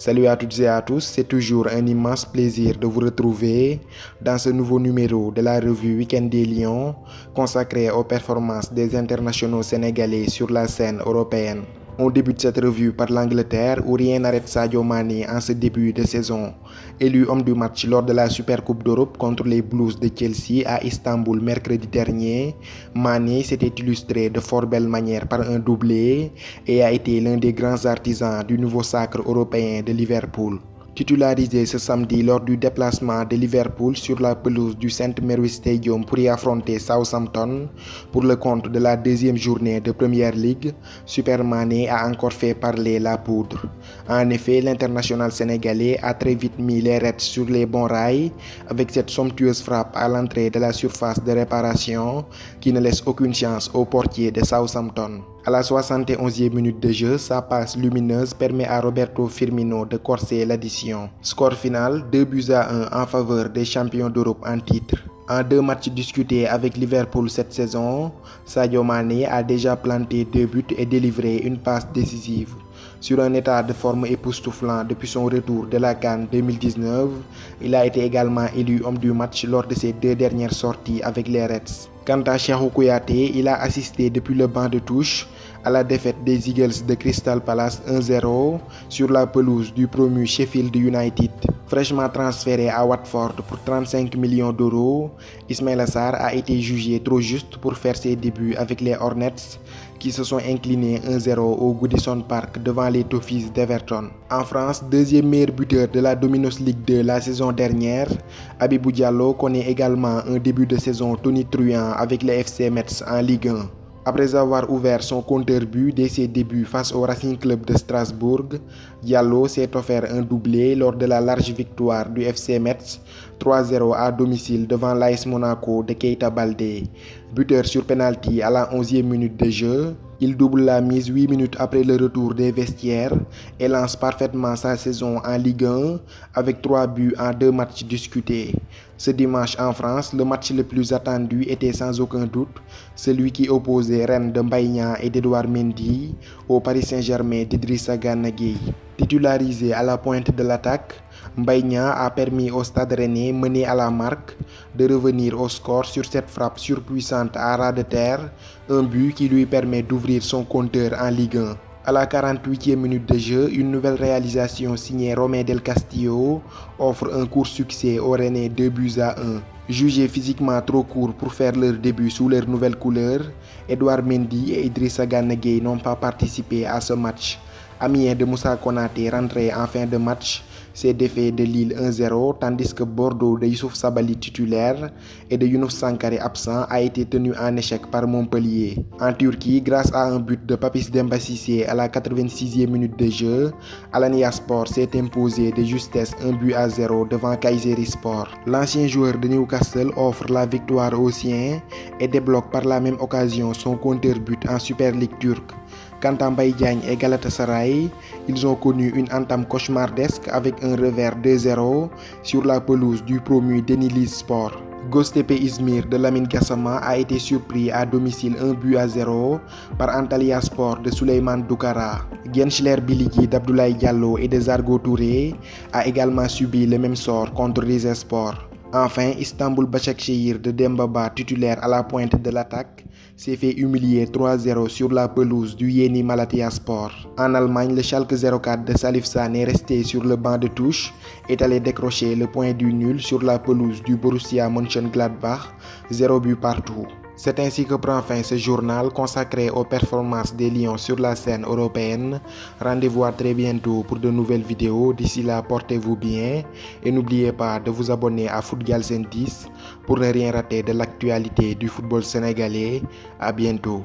Salut à toutes et à tous, c'est toujours un immense plaisir de vous retrouver dans ce nouveau numéro de la revue Week-end des Lions consacré aux performances des internationaux sénégalais sur la scène européenne. On débute cette revue par l'Angleterre où rien n'arrête Sadio Mané en ce début de saison. Élu homme du match lors de la Super Coupe d'Europe contre les Blues de Chelsea à Istanbul mercredi dernier, Mané s'était illustré de fort belle manière par un doublé et a été l'un des grands artisans du nouveau sacre européen de Liverpool. Titularisé ce samedi lors du déplacement de Liverpool sur la pelouse du St Mary's Stadium pour y affronter Southampton pour le compte de la deuxième journée de Premier League, Super Mané a encore fait parler la poudre. En effet, l'international sénégalais a très vite mis les Reds sur les bons rails avec cette somptueuse frappe à l'entrée de la surface de réparation qui ne laisse aucune chance au portier de Southampton. À la 71e minute de jeu, sa passe lumineuse permet à Roberto Firmino de corser l'addition. Score final 2-1 en faveur des champions d'Europe en titre. En 2 matchs discutés avec Liverpool cette saison, Sadio Mané a déjà planté 2 buts et délivré une passe décisive. Sur un état de forme époustouflant depuis son retour de la CAN 2019, il a été également élu homme du match lors de ses 2 dernières sorties avec les Reds. Quant à Cheikhou Kouyaté, il a assisté depuis le banc de touche à la défaite des Eagles de Crystal Palace 1-0 sur la pelouse du promu Sheffield United. Fraîchement transféré à Watford pour 35 millions d'euros, Ismaïla Sarr a été jugé trop juste pour faire ses débuts avec les Hornets qui se sont inclinés 1-0 au Goodison Park devant les Toffees d'Everton. En France, deuxième meilleur buteur de la Domino's League 2 la saison dernière, Habibou Diallo connaît également un début de saison tonitruant avec le FC Metz en Ligue 1. Après avoir ouvert son compteur but dès ses débuts face au Racing Club de Strasbourg, Diallo s'est offert un doublé lors de la large victoire du FC Metz 3-0 à domicile devant l'AS Monaco de Keita Baldé. Buteur sur penalty à la 11e minute de jeu, il double la mise 8 minutes après le retour des vestiaires et lance parfaitement sa saison en Ligue 1 avec 3 buts en 2 matchs discutés. Ce dimanche en France, le match le plus attendu était sans aucun doute celui qui opposait Rennes de Mbaye Niang et d'Edouard Mendy au Paris Saint-Germain d'Idrissa Gana Gueye. Titularisé à la pointe de l'attaque, Mbaye Niang a permis au Stade Rennais mené à la marque de revenir au score sur cette frappe surpuissante à ras de terre, un but qui lui permet d'ouvrir son compteur en Ligue 1. À la 48e minute de jeu, une nouvelle réalisation signée Romain Del Castillo offre un court succès aux Rennais 2-1. Jugés physiquement trop courts pour faire leur début sous leur nouvelle couleur, Edouard Mendy et Idrissa Gana Gueye n'ont pas participé à ce match. Amiens de Moussa Konaté rentré en fin de match s'est défait de Lille 1-0 tandis que Bordeaux de Youssouf Sabaly titulaire et de Younous Sankharé absent a été tenu en échec par Montpellier. En Turquie, grâce à un but de Papis Demba Cissé à la 86e minute de jeu, Alanyaspor s'est imposé de justesse 1-0 devant Kayserispor. L'ancien joueur de Newcastle offre la victoire aux siens et débloque par la même occasion son compteur but en Super League turque. Quant à Mbaye Diagne et Galatasaray, ils ont connu une entame cauchemardesque avec un revers 2-0 sur la pelouse du promu Denizlispor. Göztepe Izmir de Lamine Gassama a été surpris à domicile 1-0 par Antalyaspor de Souleymane Doukara. Gençler Birliği d'Abdoulaye Diallo et de Zargo Touré a également subi le même sort contre Rizespor. Enfin, Istanbul Başakşehir de Demba Ba, titulaire à la pointe de l'attaque, s'est fait humilier 3-0 sur la pelouse du Yeni Malatyaspor. En Allemagne, le Schalke 04 de Salif Sané, resté sur le banc de touche, est allé décrocher le point du nul sur la pelouse du Borussia Mönchengladbach, 0 but partout. C'est ainsi que prend fin ce journal consacré aux performances des Lions sur la scène européenne. Rendez-vous à très bientôt pour de nouvelles vidéos. D'ici là, portez-vous bien et n'oubliez pas de vous abonner à Foot Galsen 10 pour ne rien rater de l'actualité du football sénégalais. À bientôt.